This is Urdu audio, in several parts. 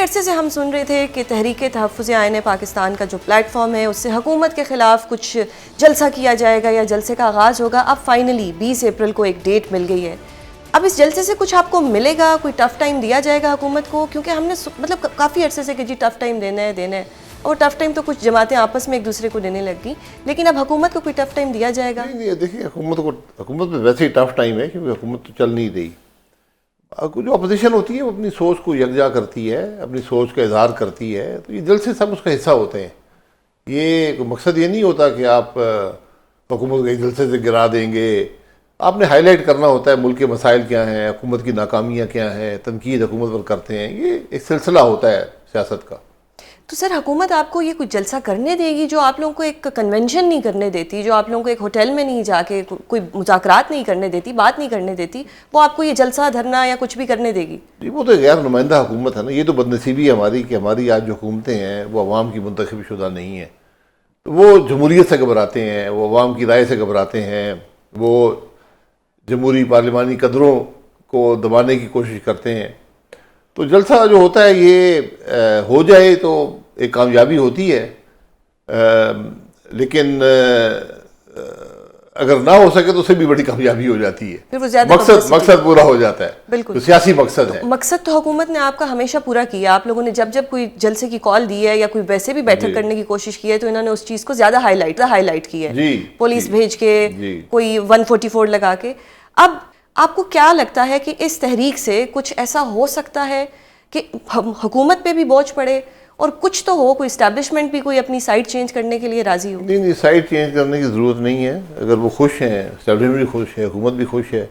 عرصے سے ہم سن رہے تھے کہ تحریک تحفظ آئین پاکستان کا جو پلیٹ فارم ہے اس سے حکومت کے خلاف کچھ جلسہ کیا جائے گا یا جلسے کا آغاز ہوگا. اب فائنلی 20 اپریل کو ایک ڈیٹ مل گئی ہے. اب اس جلسے سے کچھ آپ کو ملے گا, کوئی ٹف ٹائم دیا جائے گا حکومت کو؟ کیونکہ ہم نے مطلب کافی عرصے سے کہ جی ٹف ٹائم دینا ہے, اور ٹف ٹائم تو کچھ جماعتیں آپس میں ایک دوسرے کو دینے لگ گئی, لیکن اب حکومت کو کوئی ٹف ٹائم دیا جائے گا؟ نہیں, دیکھیے حکومت میں ویسے ہی ٹف ٹائم ہے کیونکہ حکومت تو چل نہیں رہی. جو اپوزیشن ہوتی ہے وہ اپنی سوچ کو یکجا کرتی ہے, اپنی سوچ کا اظہار کرتی ہے, تو یہ جلسے سب اس کا حصہ ہوتے ہیں. یہ مقصد یہ نہیں ہوتا کہ آپ حکومت کو ایک جلسے سے گرا دیں گے. آپ نے ہائی لائٹ کرنا ہوتا ہے ملک کے مسائل کیا ہیں, حکومت کی ناکامیاں کیا ہیں, تنقید حکومت پر کرتے ہیں. یہ ایک سلسلہ ہوتا ہے سیاست کا. تو سر حکومت آپ کو یہ کچھ جلسہ کرنے دے گی جو آپ لوگوں کو ایک کنونشن نہیں کرنے دیتی, جو آپ لوگوں کو ایک ہوٹل میں نہیں جا کے کوئی مذاکرات نہیں کرنے دیتی, بات نہیں کرنے دیتی, وہ آپ کو یہ جلسہ دھرنا یا کچھ بھی کرنے دے گی؟ جی وہ تو غیر نمائندہ حکومت ہے نا. یہ تو بدنصیبی ہے ہماری کہ ہماری آج جو حکومتیں ہیں وہ عوام کی منتخب شدہ نہیں ہیں. وہ جمہوریت سے گھبراتے ہیں, وہ عوام کی رائے سے گھبراتے ہیں, وہ جمہوری پارلیمانی قدروں کو دبانے کی کوشش کرتے ہیں. تو جلسہ جو ہوتا ہے یہ ہو جائے تو ایک کامیابی ہوتی ہے, لیکن اگر نہ ہو سکے تو اس سے بھی بڑی کامیابی ہو جاتی ہے. پھر وہ زیادہ مقصد پورا ہو جاتا ہے. بالکل, تو سیاسی مقصد ہے. مقصد تو حکومت نے آپ کا ہمیشہ پورا کیا. آپ لوگوں نے جب کوئی جلسے کی کال دی ہے یا کوئی ویسے بھی بیٹھک کرنے کی کوشش کی ہے تو انہوں نے اس چیز کو زیادہ ہائی لائٹ کی ہے, پولیس بھیج کے, کوئی 144 لگا کے. اب آپ کو کیا لگتا ہے کہ اس تحریک سے کچھ ایسا ہو سکتا ہے کہ حکومت پہ بھی بوجھ پڑے اور کچھ تو ہو, کوئی اسٹیبلشمنٹ بھی کوئی اپنی سائٹ چینج کرنے کے لیے راضی ہو؟ نہیں, سائٹ چینج کرنے کی ضرورت نہیں ہے. اگر وہ خوش ہیں, اسٹیبلشمنٹ بھی خوش ہے, حکومت بھی خوش ہے,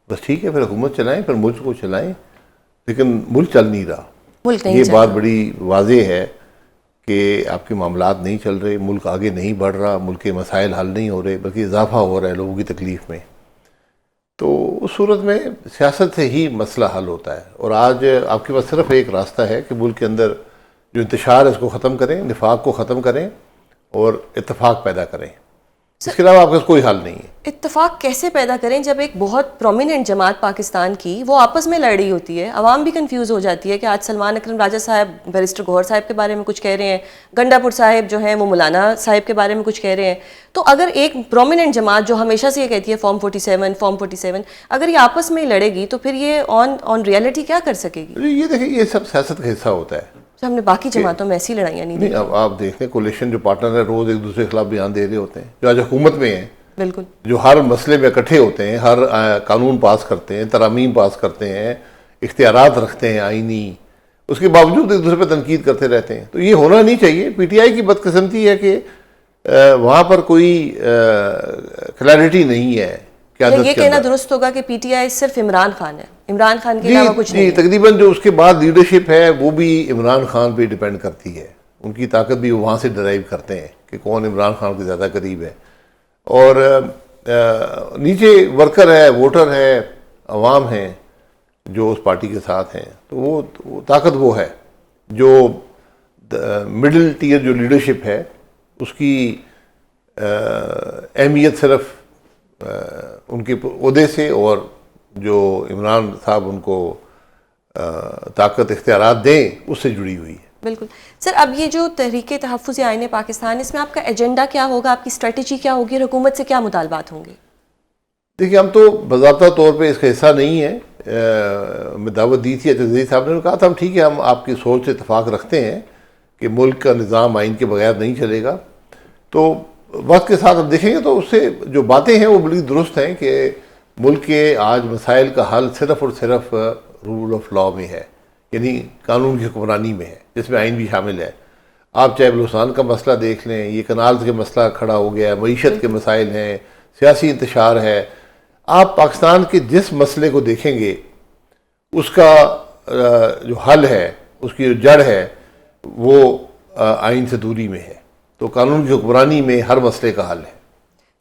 بس ٹھیک ہے, پھر حکومت چلائیں, پھر ملک کو چلائیں. لیکن ملک چل نہیں رہا. یہ بات بڑی واضح ہے کہ آپ کے معاملات نہیں چل رہے, ملک آگے نہیں بڑھ رہا, ملک کے مسائل حل نہیں ہو رہے بلکہ اضافہ ہو رہا ہے لوگوں کی تکلیف میں. تو اس صورت میں سیاست سے ہی مسئلہ حل ہوتا ہے. اور آج آپ کے پاس صرف ایک راستہ ہے کہ ملک کے اندر جو انتشار ہے اس کو ختم کریں, نفاق کو ختم کریں اور اتفاق پیدا کریں. اس کے علاوہ آپ کے پاس کوئی حل نہیں ہے. اتفاق کیسے پیدا کریں جب ایک بہت پرومیننٹ جماعت پاکستان کی وہ آپس میں لڑ رہی ہوتی ہے؟ عوام بھی کنفیوز ہو جاتی ہے کہ آج سلمان اکرم راجہ صاحب بیرسٹر گوہر صاحب کے بارے میں کچھ کہہ رہے ہیں, گنڈا پور صاحب جو ہیں وہ مولانا صاحب کے بارے میں کچھ کہہ رہے ہیں. تو اگر ایک پرومیننٹ جماعت جو ہمیشہ سے یہ کہتی ہے فارم 47 اگر یہ آپس میں ہی لڑے گی تو پھر یہ آن ریئلٹی کیا کر سکے گی؟ یہ دیکھیں, یہ سب سیاست کا حصہ ہوتا ہے. ہم نے باقی جماعتوں میں ایسی لڑائیاں نہیں. اب آپ دیکھیں کولیشن جو پارٹنر ہے روز ایک دوسرے کے خلاف بیان دے رہے ہوتے ہیں, جو آج حکومت میں ہیں, بالکل, جو ہر مسئلے میں اکٹھے ہوتے ہیں, ہر قانون پاس کرتے ہیں, ترامیم پاس کرتے ہیں, اختیارات رکھتے ہیں آئینی, اس کے باوجود ایک دوسرے پہ تنقید کرتے رہتے ہیں. تو یہ ہونا نہیں چاہیے. پی ٹی آئی کی بدقسمتی ہے کہ وہاں پر کوئی کلیئرٹی نہیں ہے. یہ کہنا درست ہوگا کہ پی ٹی آئی صرف عمران خان ہے, عمران خان کے علاوہ کچھ نہیں؟ تقریباً جو اس کے بعد لیڈرشپ ہے وہ بھی عمران خان پہ ڈیپینڈ کرتی ہے. ان کی طاقت بھی وہاں سے ڈرائیو کرتے ہیں کہ کون عمران خان کے زیادہ قریب ہے. اور نیچے ورکر ہے, ووٹر ہے, عوام ہیں جو اس پارٹی کے ساتھ ہیں. تو وہ طاقت وہ ہے. جو مڈل ٹیئر جو لیڈرشپ ہے اس کی اہمیت صرف ان کے عہدے سے اور جو عمران صاحب ان کو طاقت اختیارات دیں اس سے جڑی ہوئی ہے. بالکل. سر اب یہ جو تحریک تحفظ آئین پاکستان, اس میں آپ کا ایجنڈا کیا ہوگا, آپ کی اسٹریٹجی کیا ہوگی, حکومت سے کیا مطالبات ہوں گے؟ دیکھیے ہم تو باضابطہ طور پہ اس کا حصہ نہیں ہیں. میں دعوت دی تھی عزیز صاحب نے کہا تھا ہم ٹھیک ہے, ہم آپ کی سوچ سے اتفاق رکھتے ہیں کہ ملک کا نظام آئین کے بغیر نہیں چلے گا. تو وقت کے ساتھ ہم دیکھیں گے تو اس سے جو باتیں ہیں وہ بڑی درست ہیں کہ ملک کے آج مسائل کا حل صرف اور صرف رول آف لاء میں ہے, یعنی قانون کی حکمرانی میں ہے, جس میں آئین بھی شامل ہے. آپ چاہے بلوچستان کا مسئلہ دیکھ لیں, یہ کنالز کے مسئلہ کھڑا ہو گیا ہے, معیشت کے مسائل ہیں, سیاسی انتشار ہے. آپ پاکستان کے جس مسئلے کو دیکھیں گے اس کا جو حل ہے, اس کی جو جڑ ہے وہ آئین سے دوری میں ہے. تو قانون کی حکمرانی میں ہر مسئلے کا حل ہے.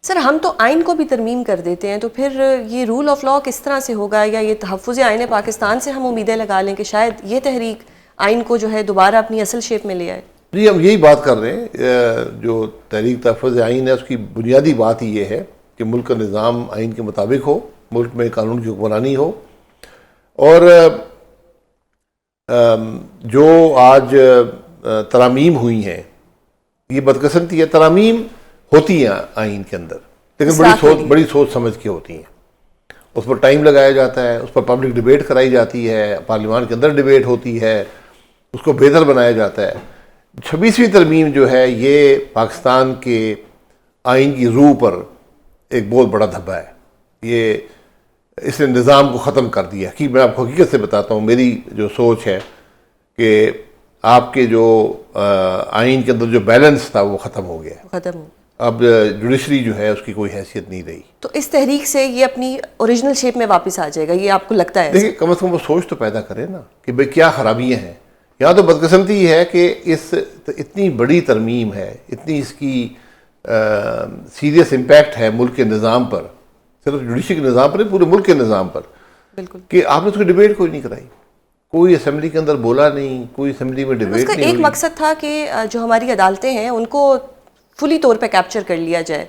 سر ہم تو آئین کو بھی ترمیم کر دیتے ہیں, تو پھر یہ رول آف لاء کس طرح سے ہوگا, یا یہ تحفظ آئین پاکستان سے ہم امیدیں لگا لیں کہ شاید یہ تحریک آئین کو جو ہے دوبارہ اپنی اصل شیپ میں لے آئے؟ جی ہم یہی بات کر رہے ہیں. جو تحریک تحفظ آئین ہے اس کی بنیادی بات ہی یہ ہے کہ ملک کا نظام آئین کے مطابق ہو, ملک میں قانون کی حکمرانی ہو, اور جو آج ترامیم ہوئی ہیں یہ بدقسمتی ہے. ترامیم ہوتی ہیں آئین کے اندر لیکن بڑی سوچ سمجھ کے ہوتی ہیں. اس پر ٹائم لگایا جاتا ہے, اس پر پبلک ڈبیٹ کرائی جاتی ہے, پارلیمان کے اندر ڈبیٹ ہوتی ہے, اس کو بہتر بنایا جاتا ہے. 26ویں ترمیم جو ہے یہ پاکستان کے آئین کی روح پر ایک بہت بڑا دھبا ہے. یہ اس نے نظام کو ختم کر دیا. کہ میں آپ کو حقیقت سے بتاتا ہوں, میری جو سوچ ہے کہ آپ کے جو آئین کے اندر جو بیلنس تھا وہ ختم ہو گیا. ختم ہو. اب جوڈیشری جو ہے اس کی کوئی حیثیت نہیں رہی. تو اس تحریک سے یہ اپنی اوریجنل شیپ میں واپس آ جائے گا, یہ آپ کو لگتا ہے؟ دیکھیں کم از کم وہ سوچ تو پیدا کرے نا کہ بھئی کیا خرابیاں ہیں. یہاں تو بدقسمتی یہ ہے کہ اتنی بڑی ترمیم ہے, اتنی اس کی سیریس امپیکٹ ہے ملک کے نظام پر, صرف جوڈیشری کے نظام پر نہیں پورے ملک کے نظام پر, بالکل, کہ آپ نے اس کی ڈبیٹ کوئی نہیں کرائی. کوئی اسمبلی کے اندر بولا نہیں, کوئی اسمبلی میں ڈبیٹ نہیں ہوئی. ایک مقصد تھا کہ جو ہماری عدالتیں ہیں ان کو فلی طور پہ کیپچر کر لیا جائے.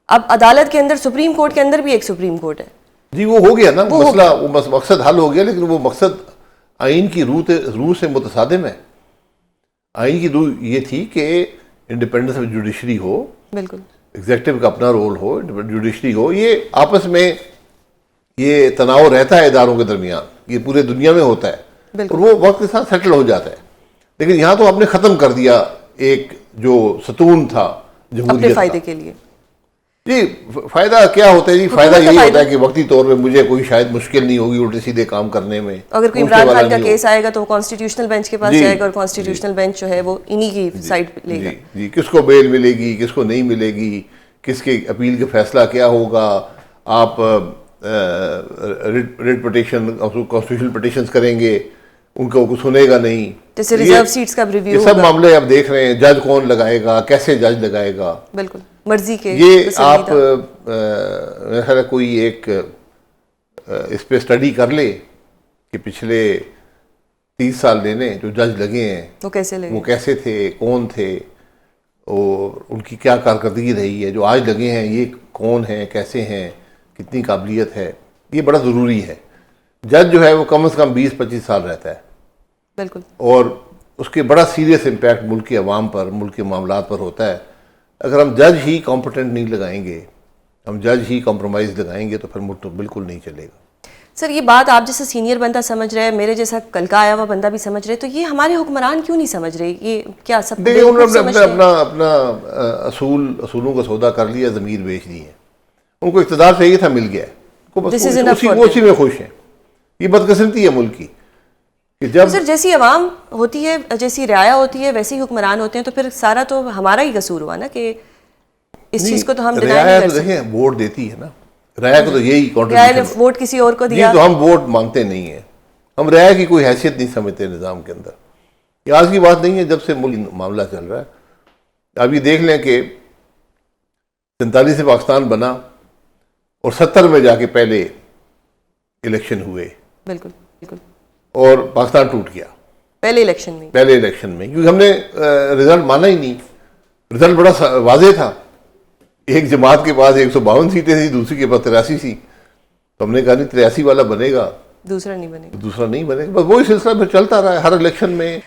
اب عدالت کے اندر سپریم کورٹ کے اندر بھی ایک سپریم کورٹ ہے. جی وہ ہو گیا نا مسئلہ, وہ مقصد حل ہو گیا, لیکن وہ مقصد آئین کی روح سے متصادم ہے. آئین کی روح یہ تھی کہ انڈیپینڈنس آف جوڈیشری ہو, بالکل, ایگزیکٹو کا اپنا رول ہو, جوڈیشری ہو. یہ آپس میں یہ تناؤ رہتا ہے اداروں کے درمیان, یہ پورے دنیا میں ہوتا ہے اور وہ وقت کے ساتھ سیٹل ہو جاتا ہے. لیکن یہاں تو آپ نے ختم کر دیا ایک جو ستون تھا جمہوریت اپنے فائدے کے لیے. جی فائدہ کیا ہوتا ہے؟ جی فائدہ یہی ہوتا ہے کہ وقتی طور پہ مجھے کوئی شاید مشکل نہیں ہوگی الٹے سیدھے کام کرنے میں. اگر کوئی عمران خان کا کیس آئے گا تو وہ کانسٹیٹیوشنل بینچ کے پاس جائے گا, اور کانسٹیٹیوشنل بینچ جو ہے وہ انہی کی سائڈ لے گا. جی کس کو بیل ملے گی, کس کو نہیں ملے گی, کس کے اپیل کا فیصلہ کیا ہوگا. آپ ریٹ پٹیشن, کانسٹیٹیوشنل پٹیشنز کریں گے, ان کو کچھ سنے گا نہیں. جیسے ریزرو سیٹس کا ریویو, یہ سب معاملے آپ دیکھ رہے ہیں. جج کون لگائے گا, کیسے جج لگائے گا, بالکل مرضی کے. یہ آپ میرا خیال ہے کوئی ایک اس پہ اسٹڈی کر لے کہ پچھلے 30 سال لینے جو جج لگے ہیں وہ کیسے تھے, کون تھے, اور ان کی کیا کارکردگی رہی ہے. جو آج لگے ہیں یہ کون ہیں, کیسے ہیں, کتنی قابلیت ہے. یہ بڑا ضروری ہے. جج جو ہے وہ کم از کم 20-25 سال رہتا ہے, بالکل, اور اس کے بڑا سیریس امپیکٹ ملک کے عوام پر, ملک کے معاملات پر ہوتا ہے. اگر ہم جج ہی کمپٹنٹ نہیں لگائیں گے, ہم جج ہی کمپرومائز لگائیں گے تو پھر ملک تو بالکل نہیں چلے گا. سر یہ بات آپ جیسا سینئر بندہ سمجھ رہے ہیں, میرے جیسا کل کا آیا ہوا بندہ بھی سمجھ رہے, تو یہ ہمارے حکمران کیوں نہیں سمجھ رہے؟ یہ کیا سب اپنا اصولوں کا سودا کر لیا, ضمیر بیچ دی ہے. ان کو اقتدار چاہیے تھا, مل گیا, اسی میں خوش ہیں. یہ بدقسمتی ہے ملک کی. سر جیسی عوام ہوتی ہے, جیسی رعایا ہوتی ہے, ویسے ہی حکمران ہوتے ہیں, تو پھر سارا تو ہمارا ہی قصور ہوا نا کہ اس چیز کو تو ہم ڈینائی نہیں کر سکتے. دیکھیں ووٹ دیتی ہے نا رعایا کو, تو یہی رعایا نے ووٹ کسی اور کو دیا. تو ہم ووٹ مانگتے نہیں ہیں, ہم رعایا کی کوئی حیثیت نہیں سمجھتے نظام کے اندر. یہ آج کی بات نہیں ہے, جب سے ملک معاملہ چل رہا ہے. اب یہ دیکھ لیں کہ 47 سے پاکستان بنا اور 70 میں جا کے پہلے الیکشن ہوئے, بالکل بالکل, اور پاکستان ٹوٹ گیا پہلے الیکشن میں, کیونکہ ہم نے رزلٹ مانا ہی نہیں. رزلٹ بڑا واضح تھا. ایک جماعت کے پاس 152 سیٹیں تھیں, دوسری کے پاس 83 تھی. تو ہم نے کہا نہیں 83 والا بنے گا, دوسرا نہیں بنے گا. بس وہی سلسلہ پھر چلتا رہا ہے ہر الیکشن میں.